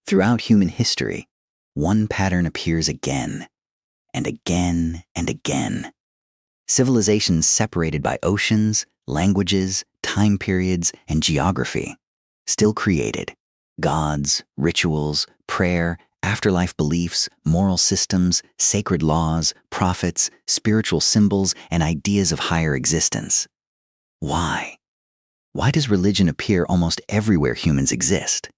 Throughout human history, one pattern appears again and again and again. Civilizations separated by oceans, languages, time periods, and geography still created gods, rituals, prayer, afterlife beliefs, moral systems, sacred laws, prophets, spiritual symbols, and ideas of higher existence. Why? Why does religion appear almost everywhere humans exist?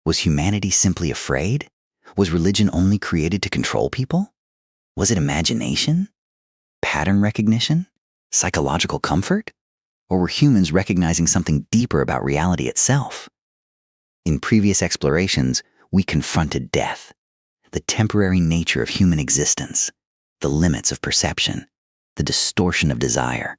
Was humanity simply afraid? Was religion only created to control people? Was it imagination? Pattern recognition? Psychological comfort? Or were humans recognizing something deeper about reality itself? In previous explorations, we confronted death, the temporary nature of human existence, the limits of perception, the distortion of desire,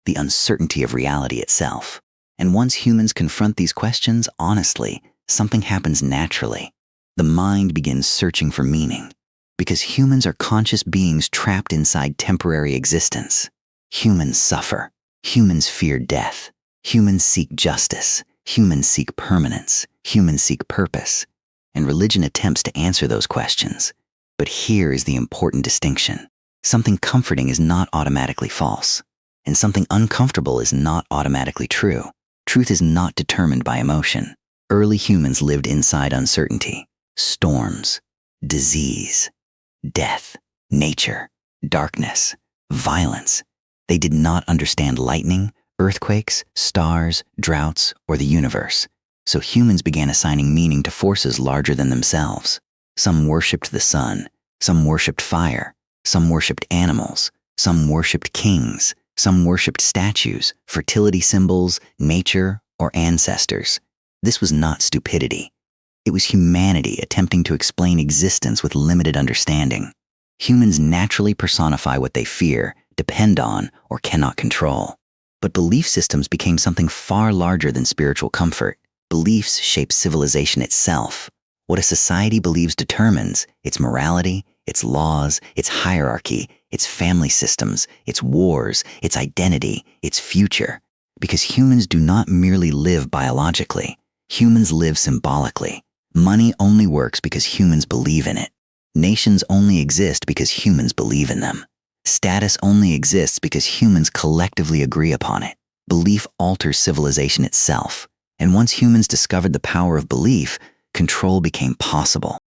the uncertainty of reality itself. And once humans confront these questions honestly, something happens naturally. The mind begins searching for meaning, because humans are conscious beings trapped inside temporary existence. Humans suffer. Humans fear death. Humans seek justice. Humans seek permanence. Humans seek purpose. And religion attempts to answer those questions. But here is the important distinction. Something comforting is not automatically false, and something uncomfortable is not automatically true. Truth is not determined by emotion. Early humans lived inside uncertainty, storms, disease, death, nature, darkness, violence. They did not understand lightning, earthquakes, stars, droughts, or the universe. So humans began assigning meaning to forces larger than themselves. Some worshipped the sun, some worshipped fire, some worshipped animals, some worshipped kings, some worshipped statues, fertility symbols, nature, or ancestors. This was not stupidity. It was humanity attempting to explain existence with limited understanding. Humans naturally personify what they fear, depend on, or cannot control. But belief systems became something far larger than spiritual comfort. Beliefs shape civilization itself. What a society believes determines its morality, its laws, its hierarchy, its family systems, its wars, its identity, its future. Because humans do not merely live biologically. Humans live symbolically. Money only works because humans believe in it. Nations only exist because humans believe in them. Status only exists because humans collectively agree upon it. Belief alters civilization itself. And once humans discovered the power of belief, control became possible.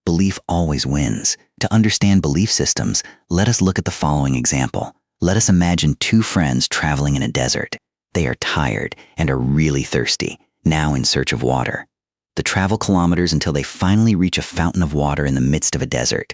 Belief always wins. To understand belief systems, let us look at the following example. Let us imagine two friends traveling in a desert. They are tired and are really thirsty, now in search of water. They travel kilometers until they finally reach a fountain of water in the midst of a desert.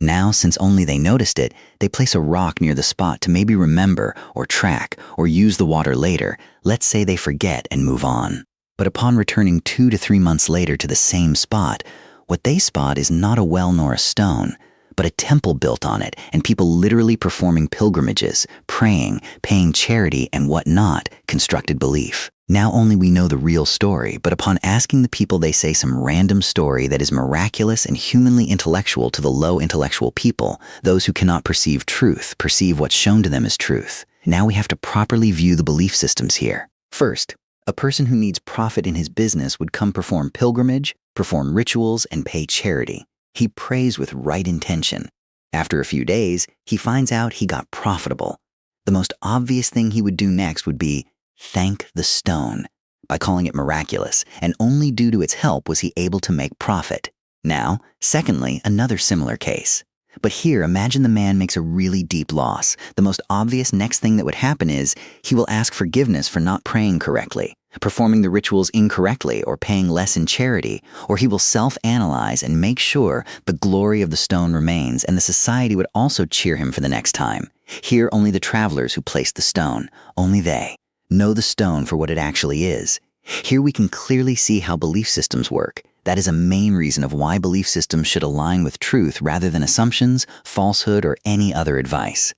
Now, since only they noticed it, they place a rock near the spot to maybe remember or track or use the water later. Let's say they forget and move on. But upon returning 2 to 3 months later to the same spot, what they spot is not a well nor a stone, but a temple built on it and people literally performing pilgrimages, praying, paying charity, and whatnot, constructed belief. Now only we know the real story, but upon asking the people, they say some random story that is miraculous and humanly intellectual to the low intellectual people, those who cannot perceive truth, perceive what's shown to them as truth. Now we have to properly view the belief systems here. First, a person who needs profit in his business would come perform pilgrimage, perform rituals, and pay charity. He prays with right intention. After a few days, he finds out he got profitable. The most obvious thing he would do next would be thank the stone by calling it miraculous, and only due to its help was he able to make profit. Now, secondly, another similar case. But here, imagine the man makes a really deep loss. The most obvious next thing that would happen is he will ask forgiveness for not praying correctly, performing the rituals incorrectly, or paying less in charity, or he will self-analyze and make sure the glory of the stone remains, and the society would also cheer him for the next time. Here, only the travelers who placed the stone, only they, know the stone for what it actually is. Here we can clearly see how belief systems work. That is a main reason of why belief systems should align with truth rather than assumptions, falsehood, or any other advice.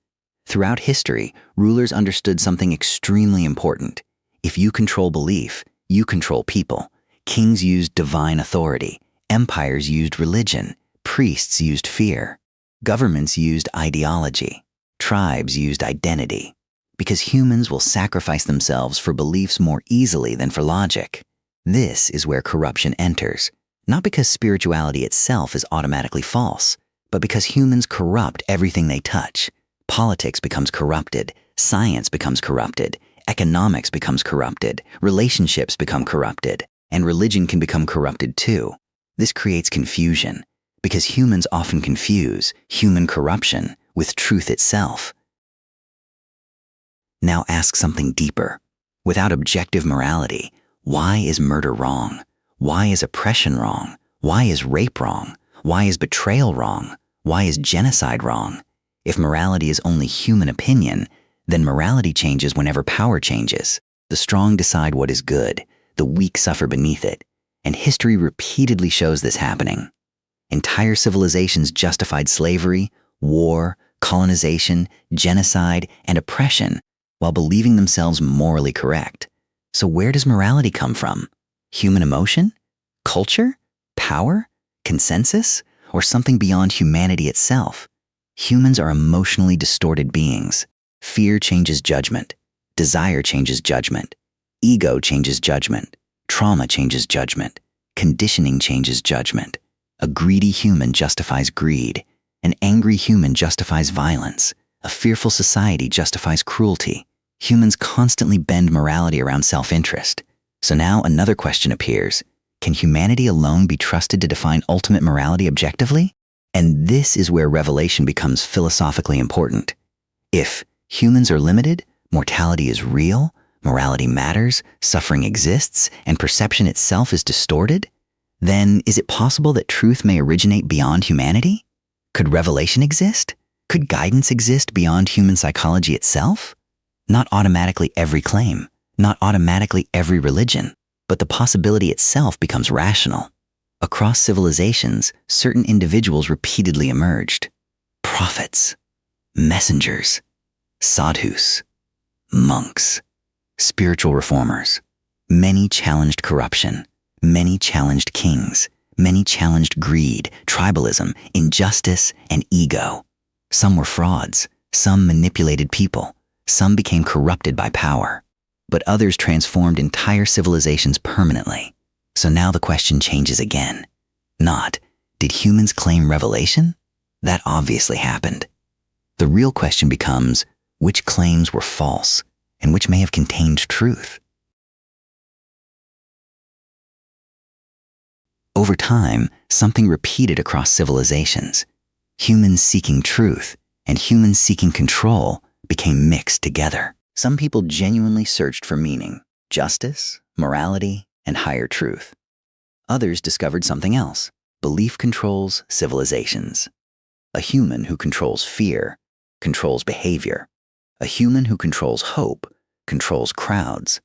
Throughout history, rulers understood something extremely important. If you control belief, you control people. Kings used divine authority. Empires used religion. Priests used fear. Governments used ideology. Tribes used identity. Because humans will sacrifice themselves for beliefs more easily than for logic. This is where corruption enters, not because spirituality itself is automatically false, but because humans corrupt everything they touch. Politics becomes corrupted, science becomes corrupted, economics becomes corrupted, relationships become corrupted, and religion can become corrupted too. This creates confusion, because humans often confuse human corruption with truth itself. Now ask something deeper. Without objective morality, why is murder wrong? Why is oppression wrong? Why is rape wrong? Why is betrayal wrong? Why is genocide wrong? If morality is only human opinion, then morality changes whenever power changes. The strong decide what is good, the weak suffer beneath it, and history repeatedly shows this happening. Entire civilizations justified slavery, war, colonization, genocide, and oppression while believing themselves morally correct. So where does morality come from? Human emotion? Culture? Power? Consensus? Or something beyond humanity itself? Humans are emotionally distorted beings. Fear changes judgment. Desire changes judgment. Ego changes judgment. Trauma changes judgment. Conditioning changes judgment. A greedy human justifies greed. An angry human justifies violence. A fearful society justifies cruelty. Humans constantly bend morality around self-interest. So now another question appears. Can humanity alone be trusted to define ultimate morality objectively? And this is where revelation becomes philosophically important. If humans are limited, mortality is real, morality matters, suffering exists, and perception itself is distorted, then is it possible that truth may originate beyond humanity? Could revelation exist? Could guidance exist beyond human psychology itself? Not automatically every claim, not automatically every religion, but the possibility itself becomes rational. Across civilizations, certain individuals repeatedly emerged. Prophets, messengers, sadhus, monks, spiritual reformers. Many challenged corruption. Many challenged kings. Many challenged greed, tribalism, injustice, and ego. Some were frauds. Some manipulated people. Some became corrupted by power. But others transformed entire civilizations permanently. So now the question changes again. Not, did humans claim revelation? That obviously happened. The real question becomes, which claims were false and which may have contained truth? Over time, something repeated across civilizations. Humans seeking truth and humans seeking control became mixed together. Some people genuinely searched for meaning, justice, morality, and higher truth. Others discovered something else. Belief controls civilizations. A human who controls fear controls behavior. A human who controls hope controls crowds.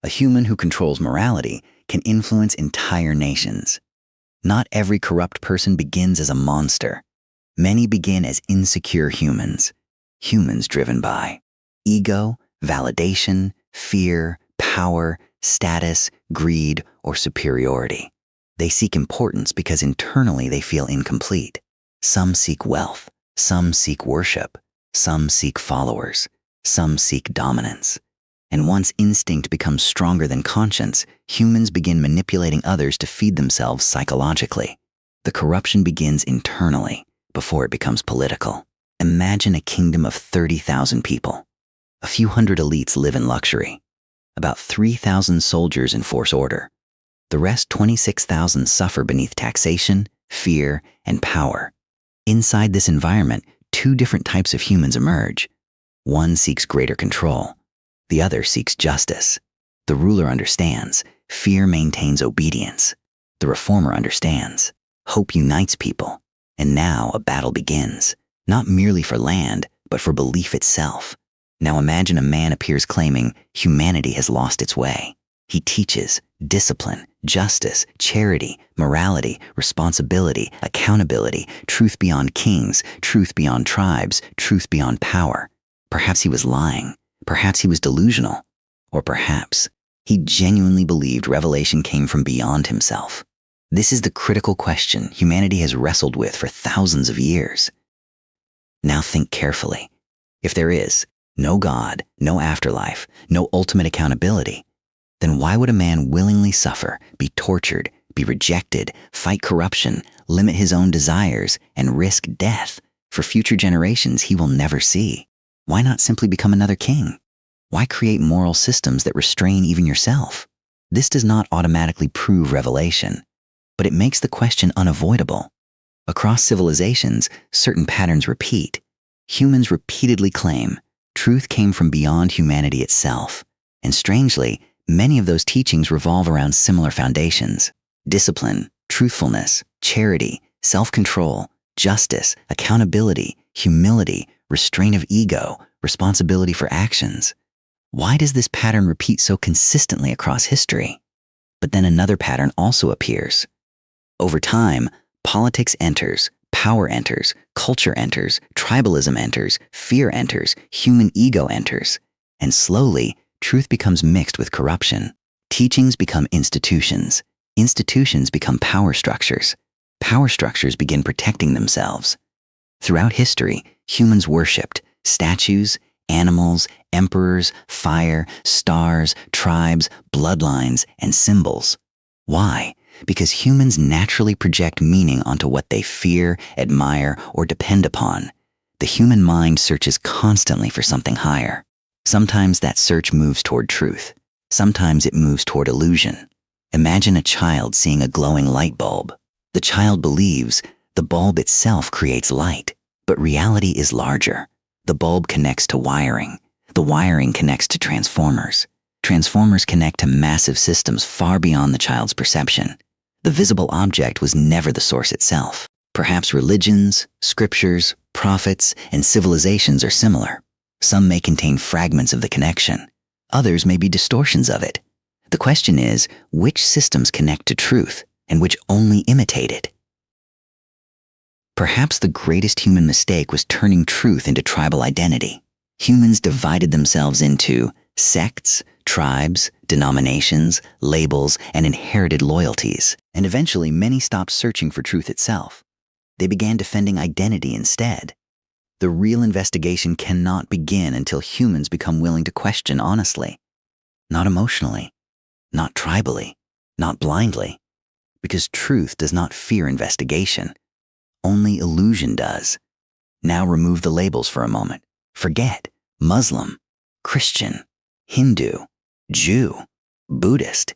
A human who controls morality can influence entire nations. Not every corrupt person begins as a monster. Many begin as insecure humans. Humans driven by ego, validation, fear, power, status, greed, or superiority. They seek importance because internally they feel incomplete. Some seek wealth, some seek worship, some seek followers, some seek dominance. And once instinct becomes stronger than conscience, humans begin manipulating others to feed themselves psychologically. The corruption begins internally before it becomes political. Imagine a kingdom of 30,000 people. A few hundred elites live in luxury. About 3,000 soldiers enforce order. The rest 26,000 suffer beneath taxation, fear, and power. Inside this environment, two different types of humans emerge. One seeks greater control. The other seeks justice. The ruler understands. Fear maintains obedience. The reformer understands. Hope unites people. And now a battle begins. Not merely for land, but for belief itself. Now imagine a man appears claiming humanity has lost its way. He teaches discipline, justice, charity, morality, responsibility, accountability, truth beyond kings, truth beyond tribes, truth beyond power. Perhaps he was lying. Perhaps he was delusional. Or perhaps he genuinely believed revelation came from beyond himself. This is the critical question humanity has wrestled with for thousands of years. Now think carefully. If there is no God, no afterlife, no ultimate accountability, then why would a man willingly suffer, be tortured, be rejected, fight corruption, limit his own desires, and risk death for future generations he will never see? Why not simply become another king? Why create moral systems that restrain even yourself? This does not automatically prove revelation, but it makes the question unavoidable. Across civilizations, certain patterns repeat. Humans repeatedly claim truth came from beyond humanity itself, and strangely, many of those teachings revolve around similar foundations: discipline, truthfulness, charity, self-control, justice, accountability, humility, restraint of ego, responsibility for actions. Why does this pattern repeat so consistently across history? But then another pattern also appears. Over time, politics enters, power enters, culture enters, tribalism enters, fear enters, human ego enters, and slowly, truth becomes mixed with corruption. Teachings become institutions. Institutions become power structures. Power structures begin protecting themselves. Throughout history, humans worshipped statues, animals, emperors, fire, stars, tribes, bloodlines, and symbols. Why? Because humans naturally project meaning onto what they fear, admire, or depend upon. The human mind searches constantly for something higher. Sometimes that search moves toward truth. Sometimes it moves toward illusion. Imagine a child seeing a glowing light bulb. The child believes the bulb itself creates light, but reality is larger. The bulb connects to wiring. The wiring connects to transformers. Transformers connect to massive systems far beyond the child's perception. The visible object was never the source itself. Perhaps religions, scriptures, prophets, and civilizations are similar. Some may contain fragments of the connection. Others may be distortions of it. The question is, which systems connect to truth and which only imitate it? Perhaps the greatest human mistake was turning truth into tribal identity. Humans divided themselves into sects, tribes, denominations, labels, and inherited loyalties, and eventually many stopped searching for truth itself. They began defending identity instead. The real investigation cannot begin until humans become willing to question honestly, not emotionally, not tribally, not blindly, because truth does not fear investigation. Only illusion does. Now remove the labels for a moment. Forget Muslim, Christian, Hindu, Jew, Buddhist,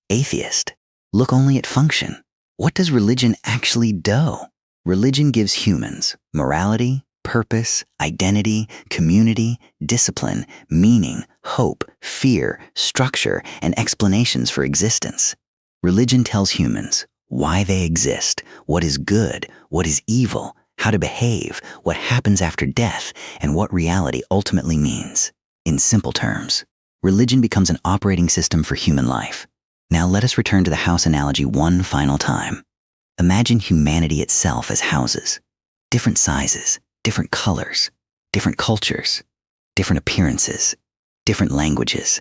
atheist. Look only at function. What does religion actually do? Religion gives humans morality, purpose, identity, community, discipline, meaning, hope, fear, structure, and explanations for existence. Religion tells humans why they exist, what is good, what is evil, how to behave, what happens after death, and what reality ultimately means. In simple terms, religion becomes an operating system for human life. Now let us return to the house analogy one final time. Imagine humanity itself as houses. Different sizes, different colors, different cultures, different appearances, different languages,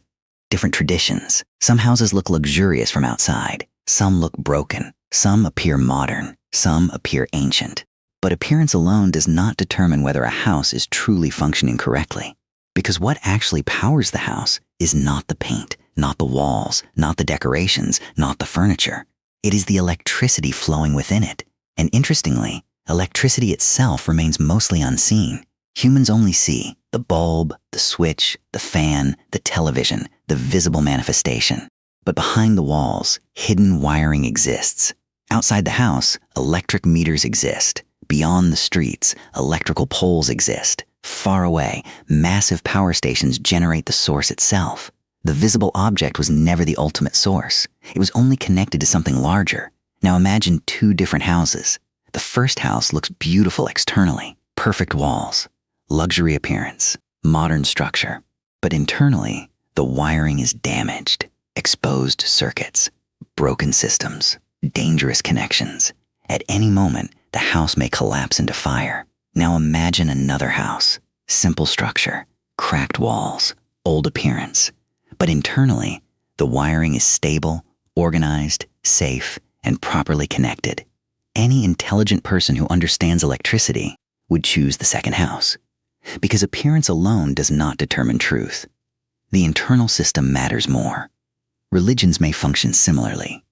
different traditions. Some houses look luxurious from outside. Some look broken. Some appear modern. Some appear ancient. But appearance alone does not determine whether a house is truly functioning correctly. Because what actually powers the house is not the paint, not the walls, not the decorations, not the furniture. It is the electricity flowing within it. And interestingly, electricity itself remains mostly unseen. Humans only see the bulb, the switch, the fan, the television, the visible manifestation. But behind the walls, hidden wiring exists. Outside the house, electric meters exist. Beyond the streets, electrical poles exist. Far away, massive power stations generate the source itself. The visible object was never the ultimate source. It was only connected to something larger. Now imagine two different houses. The first house looks beautiful externally, perfect walls, luxury appearance, modern structure. But internally, the wiring is damaged, exposed circuits, broken systems, dangerous connections. At any moment, the house may collapse into fire. Now imagine another house, simple structure, cracked walls, old appearance. But internally, the wiring is stable, organized, safe, and properly connected. Any intelligent person who understands electricity would choose the second house, because appearance alone does not determine truth. The internal system matters more. religions may function similarly.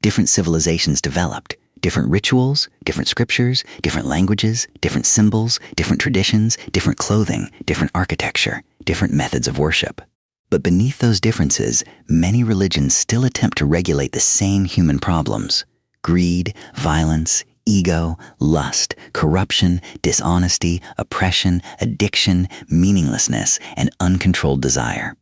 Different civilizations developed, different rituals, different scriptures, different languages, different symbols, different traditions, different clothing, different architecture, different methods of worship. But beneath those differences, many religions still attempt to regulate the same human problems: greed, violence, ego, lust, corruption, dishonesty, oppression, addiction, meaninglessness, and uncontrolled desire.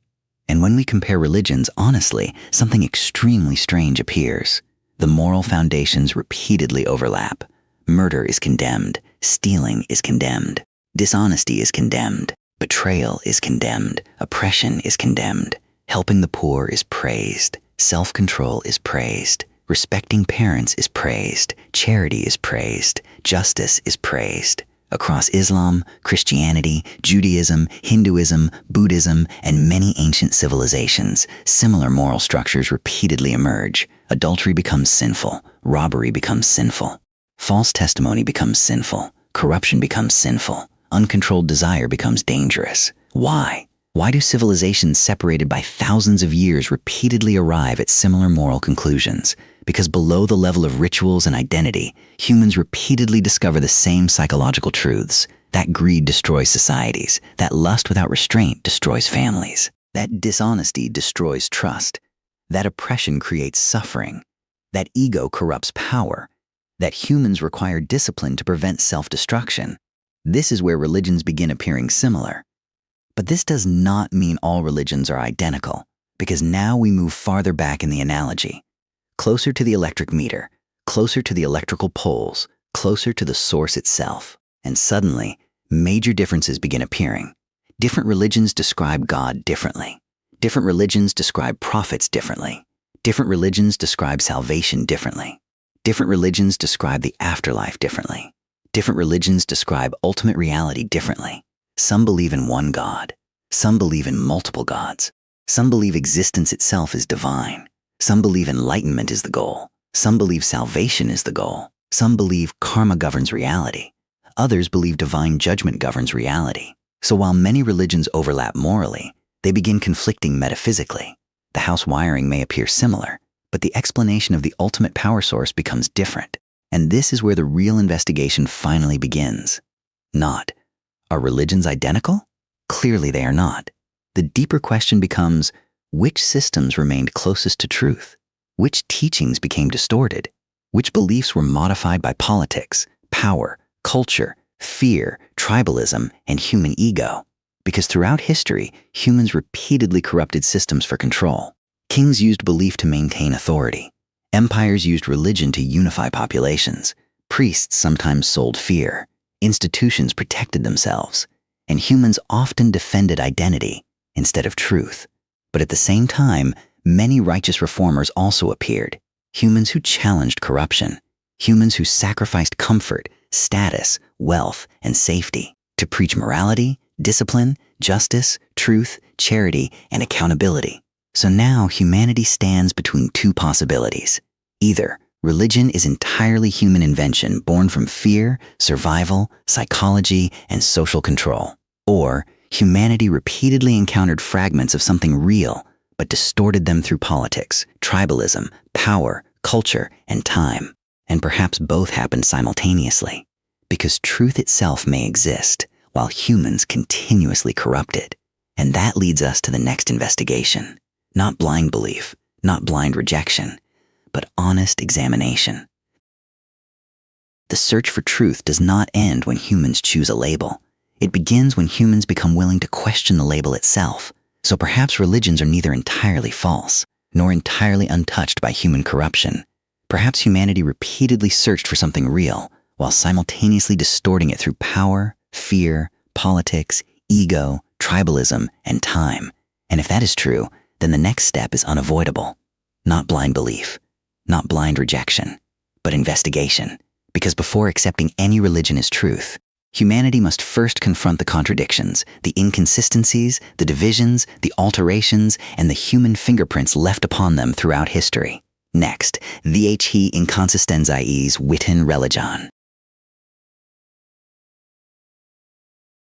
And when we compare religions honestly, something extremely strange appears. The moral foundations repeatedly overlap. Murder is condemned, stealing is condemned, dishonesty is condemned, betrayal is condemned, oppression is condemned, helping the poor is praised, self-control is praised, respecting parents is praised, charity is praised, justice is praised. Across Islam, Christianity, Judaism, Hinduism, Buddhism, and many ancient civilizations, similar moral structures repeatedly emerge. Adultery becomes sinful, robbery becomes sinful, false testimony becomes sinful, corruption becomes sinful, uncontrolled desire becomes dangerous. Why? Why do civilizations separated by thousands of years repeatedly arrive at similar moral conclusions? Because below the level of rituals and identity, humans repeatedly discover the same psychological truths. That greed destroys societies, that lust without restraint destroys families, that dishonesty destroys trust, that oppression creates suffering, that ego corrupts power, that humans require discipline to prevent self-destruction. This is where religions begin appearing similar. But this does not mean all religions are identical, because now we move farther back in the analogy. Closer to the electric meter, closer to the electrical poles, closer to the source itself. And suddenly, major differences begin appearing. Different religions describe God differently. Different religions describe prophets differently. Different religions describe salvation differently. Different religions describe the afterlife differently. Different religions describe ultimate reality differently. Some believe in one God. Some believe in multiple gods. Some believe existence itself is divine. Some believe enlightenment is the goal. Some believe salvation is the goal. Some believe karma governs reality. Others believe divine judgment governs reality. So while many religions overlap morally, they begin conflicting metaphysically. The house wiring may appear similar, but the explanation of the ultimate power source becomes different. And this is where the real investigation finally begins. Are religions identical? Clearly they are not. The deeper question becomes, which systems remained closest to truth? Which teachings became distorted? Which beliefs were modified by politics, power, culture, fear, tribalism, and human ego? Because throughout history, humans repeatedly corrupted systems for control. Kings used belief to maintain authority. Empires used religion to unify populations. Priests sometimes sold fear. Institutions protected themselves. And humans often defended identity instead of truth. But at the same time, many righteous reformers also appeared. Humans who challenged corruption. Humans who sacrificed comfort, status, wealth, and safety to preach morality, discipline, justice, truth, charity, and accountability. So now humanity stands between two possibilities. Either religion is entirely human invention born from fear, survival, psychology, and social control. Or humanity repeatedly encountered fragments of something real, but distorted them through politics, tribalism, power, culture, and time. And perhaps both happened simultaneously. Because truth itself may exist, while humans continuously corrupt it. And that leads us to the next investigation. Not blind belief, not blind rejection, but honest examination. The search for truth does not end when humans choose a label. It begins when humans become willing to question the label itself. So perhaps religions are neither entirely false, nor entirely untouched by human corruption. Perhaps humanity repeatedly searched for something real, while simultaneously distorting it through power, fear, politics, ego, tribalism, and time. And if that is true, then the next step is unavoidable. Not blind belief, not blind rejection, but investigation. Because before accepting any religion as truth, humanity must first confront the contradictions, the inconsistencies, the divisions, the alterations, and the human fingerprints left upon them throughout history. Next, the inconsistencies within religion.